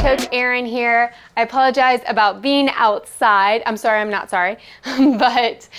Coach Erin here. I apologize about being outside. I'm sorry, I'm not sorry. But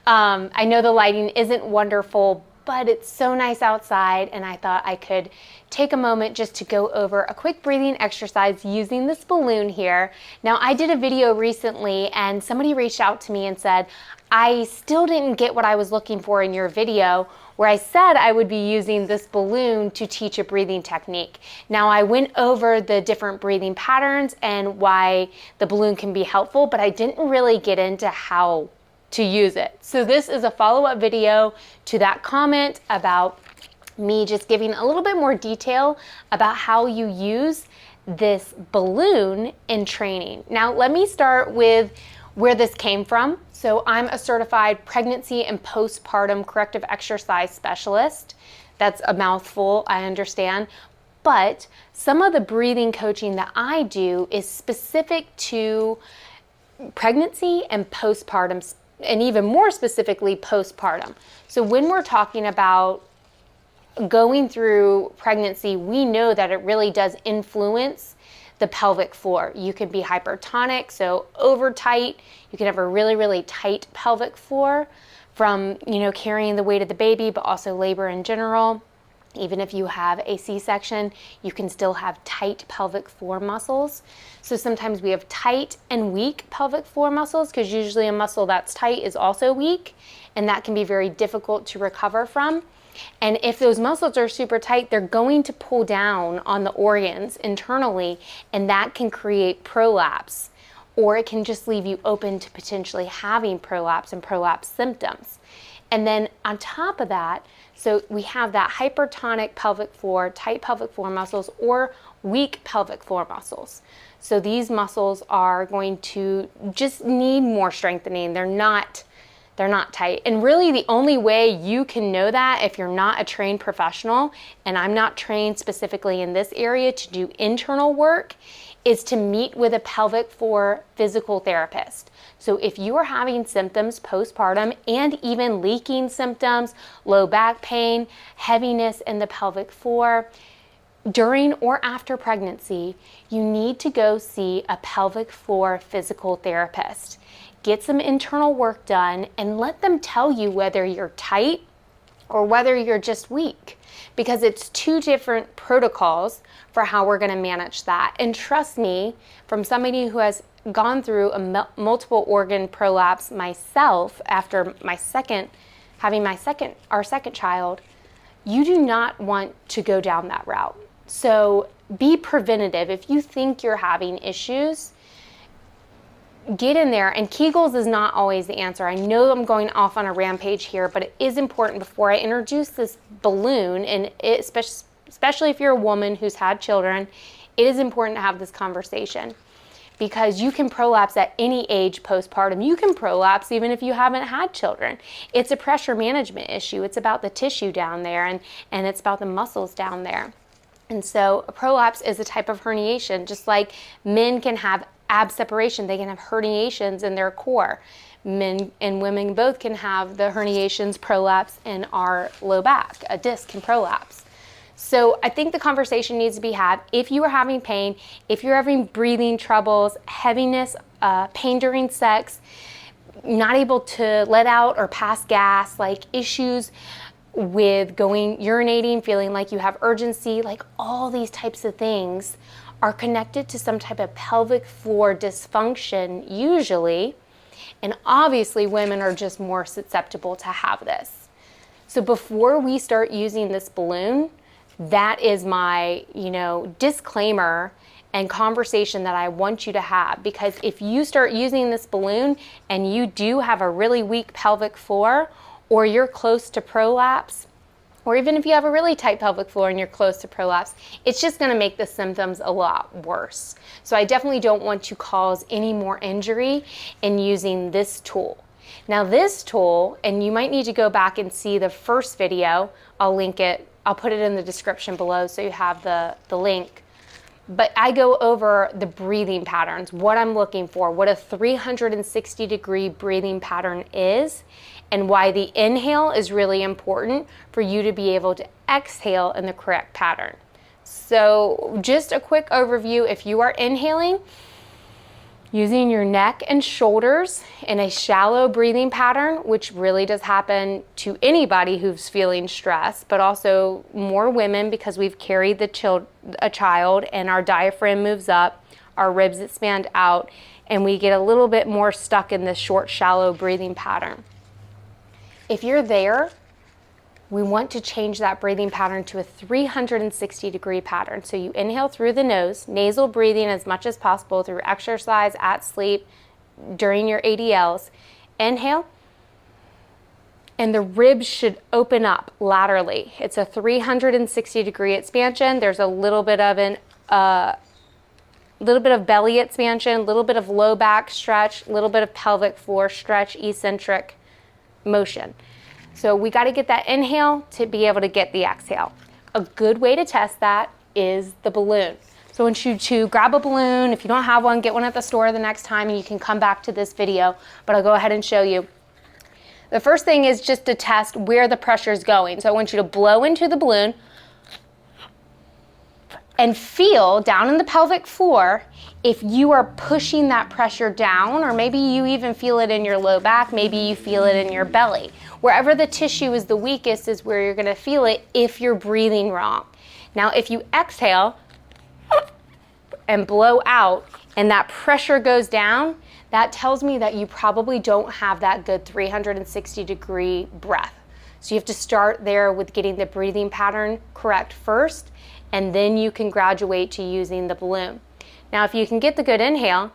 I know the lighting isn't wonderful, but it's so nice outside, and I thought I could take a moment just to go over a quick breathing exercise using this balloon here. Now, I did a video recently, and somebody reached out to me and said, I still didn't get what I was looking for in your video, where I said I would be using this balloon to teach a breathing technique. Now, I went over the different breathing patterns and why the balloon can be helpful, but I didn't really get into how to use it. So this is a follow-up video to that comment about me just giving a little bit more detail about how you use this balloon in training. Now, let me start with where this came from. So I'm a certified pregnancy and postpartum corrective exercise specialist. That's a mouthful, I understand. But some of the breathing coaching that I do is specific to pregnancy and postpartum, and even more specifically postpartum. So when we're talking about going through pregnancy, we know that it really does influence the pelvic floor. You can be hypertonic, so over tight. You can have a really, really tight pelvic floor from, carrying the weight of the baby, but also labor in general. Even if you have a C-section, you can still have tight pelvic floor muscles. So sometimes we have tight and weak pelvic floor muscles, because usually a muscle that's tight is also weak, and that can be very difficult to recover from. And if those muscles are super tight, they're going to pull down on the organs internally, and that can create prolapse, or it can just leave you open to potentially having prolapse and prolapse symptoms. And then on top of that, so we have that hypertonic pelvic floor, tight pelvic floor muscles, or weak pelvic floor muscles. So these muscles are going to just need more strengthening. They're not tight. And really the only way you can know that, if you're not a trained professional, and I'm not trained specifically in this area to do internal work, is to meet with a pelvic floor physical therapist. So if you are having symptoms postpartum and even leaking symptoms, low back pain, heaviness in the pelvic floor, during or after pregnancy, you need to go see a pelvic floor physical therapist. Get some internal work done and let them tell you whether you're tight or whether you're just weak, because it's two different protocols for how we're going to manage that. And trust me, from somebody who has gone through a multiple organ prolapse myself after our second child, you do not want to go down that route. So be preventative. If you think you're having issues, get in there. And Kegels is not always the answer. I know I'm going off on a rampage here, but it is important before I introduce this balloon, and especially if you're a woman who's had children, it is important to have this conversation, because you can prolapse at any age postpartum. You can prolapse even if you haven't had children. It's a pressure management issue. It's about the tissue down there, and it's about the muscles down there. And so a prolapse is a type of herniation, just like men can have ab separation. They can have herniations in their core. Men and women both can have the herniations, prolapse in our low back. A disc can prolapse. So I think the conversation needs to be had. If you are having pain, if you're having breathing troubles, heaviness, pain during sex, not able to let out or pass gas, like issues with urinating, feeling like you have urgency, like all these types of things are connected to some type of pelvic floor dysfunction usually, and obviously women are just more susceptible to have this. So before we start using this balloon, that is my, disclaimer and conversation that I want you to have, because if you start using this balloon and you do have a really weak pelvic floor, or you're close to prolapse, or even if you have a really tight pelvic floor and you're close to prolapse, it's just going to make the symptoms a lot worse. So I definitely don't want to cause any more injury in using this tool. Now this tool, and you might need to go back and see the first video, I'll link it, I'll put it in the description below so you have the link. But I go over the breathing patterns, what I'm looking for, what a 360-degree breathing pattern is, and why the inhale is really important for you to be able to exhale in the correct pattern. So just a quick overview. If you are inhaling, using your neck and shoulders in a shallow breathing pattern, which really does happen to anybody who's feeling stress, but also more women because we've carried a child and our diaphragm moves up, our ribs expand out, and we get a little bit more stuck in this short, shallow breathing pattern. If you're there, we want to change that breathing pattern to a 360-degree pattern. So you inhale through the nose, nasal breathing as much as possible through exercise, at sleep, during your ADLs. Inhale, and the ribs should open up laterally. It's a 360-degree expansion. There's a little bit of belly expansion, a little bit of low back stretch, a little bit of pelvic floor stretch, eccentric motion. So we got to get that inhale to be able to get the exhale. A good way to test that is the balloon. So I want you to grab a balloon. If you don't have one, get one at the store the next time and you can come back to this video, but I'll go ahead and show you. The first thing is just to test where the pressure is going. So I want you to blow into the balloon and feel down in the pelvic floor if you are pushing that pressure down, or maybe you even feel it in your low back, maybe you feel it in your belly. Wherever the tissue is the weakest is where you're gonna feel it if you're breathing wrong. Now, if you exhale and blow out and that pressure goes down, that tells me that you probably don't have that good 360-degree breath. So you have to start there with getting the breathing pattern correct first, and then you can graduate to using the balloon. Now, if you can get the good inhale,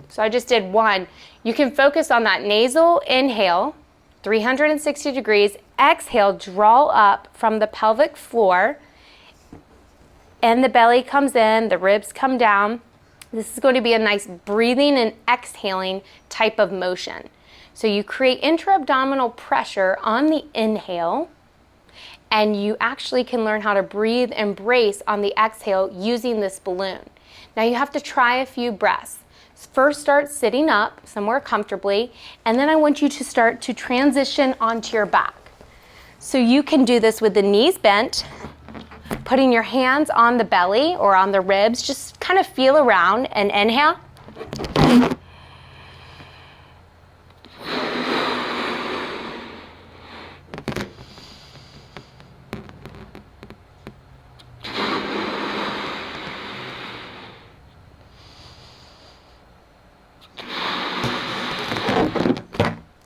so I just did one. You can focus on that nasal inhale, 360 degrees, exhale, draw up from the pelvic floor, and the belly comes in, the ribs come down. This is going to be a nice breathing and exhaling type of motion. So you create intra-abdominal pressure on the inhale, and you actually can learn how to breathe and brace on the exhale using this balloon. Now you have to try a few breaths. First, start sitting up somewhere comfortably, and then I want you to start to transition onto your back. So you can do this with the knees bent, putting your hands on the belly or on the ribs, just kind of feel around and inhale.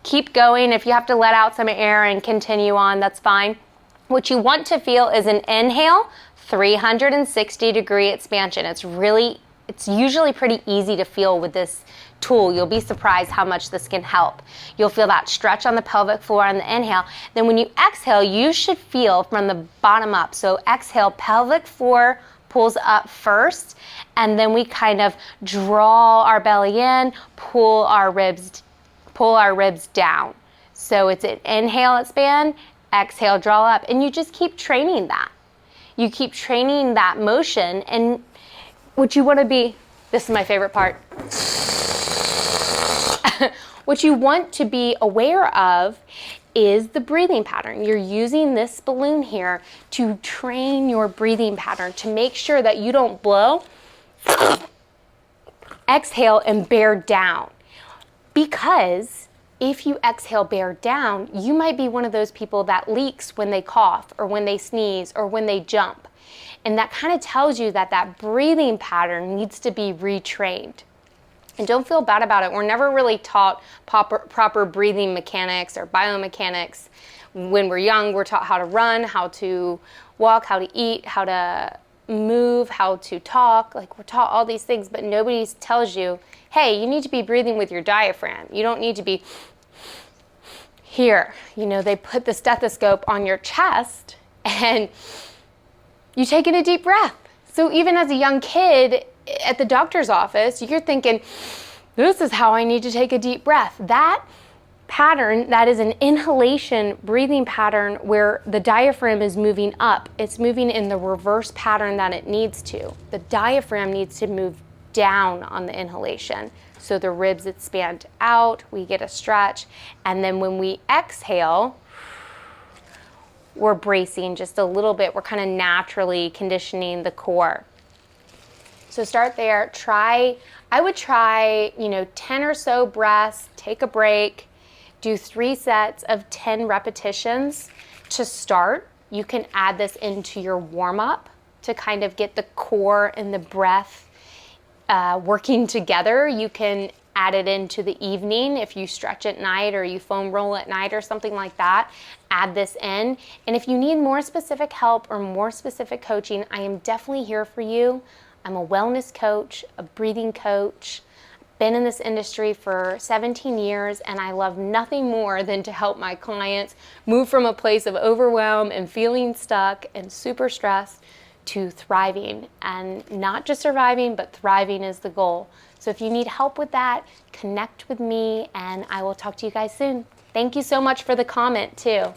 Keep going. If you have to let out some air and continue on, that's fine. What you want to feel is an inhale, 360-degree expansion. It's usually pretty easy to feel with this tool. You'll be surprised how much this can help. You'll feel that stretch on the pelvic floor on the inhale. Then when you exhale, you should feel from the bottom up. So exhale, pelvic floor pulls up first, and then we kind of draw our belly in, pull our ribs down. So it's an inhale, expand, exhale, draw up, and you just keep training that. You keep training that motion, and what you want to be, this is my favorite part, what you want to be aware of is the breathing pattern. You're using this balloon here to train your breathing pattern to make sure that you don't blow, exhale, and bear down. Because if you exhale, bear down, you might be one of those people that leaks when they cough or when they sneeze or when they jump. And that kind of tells you that that breathing pattern needs to be retrained. And don't feel bad about it. We're never really taught proper breathing mechanics or biomechanics. When we're young, we're taught how to run, how to walk, how to eat, how to move, how to talk. Like, we're taught all these things, but nobody tells you, hey, you need to be breathing with your diaphragm. You don't need to be here. You know, they put the stethoscope on your chest and you take in a deep breath. So even as a young kid at the doctor's office, you're thinking, this is how I need to take a deep breath. That pattern, that is an inhalation breathing pattern where the diaphragm is moving up. It's moving in the reverse pattern that it needs to. The diaphragm needs to move down on the inhalation. So the ribs expand out, we get a stretch, and then when we exhale, we're bracing just a little bit. We're kind of naturally conditioning the core. So start there. I would try, 10 or so breaths, take a break, do 3 sets of 10 repetitions to start. You can add this into your warm-up to kind of get the core and the breath working together. You can add it into the evening if you stretch at night or you foam roll at night or something like that. Add this in. And if you need more specific help or more specific coaching, I am definitely here for you. I'm a wellness coach, a breathing coach. Been in this industry for 17 years, and I love nothing more than to help my clients move from a place of overwhelm and feeling stuck and super stressed to thriving, and not just surviving, but thriving is the goal. So if you need help with that, connect with me, and I will talk to you guys soon. Thank you so much for the comment too.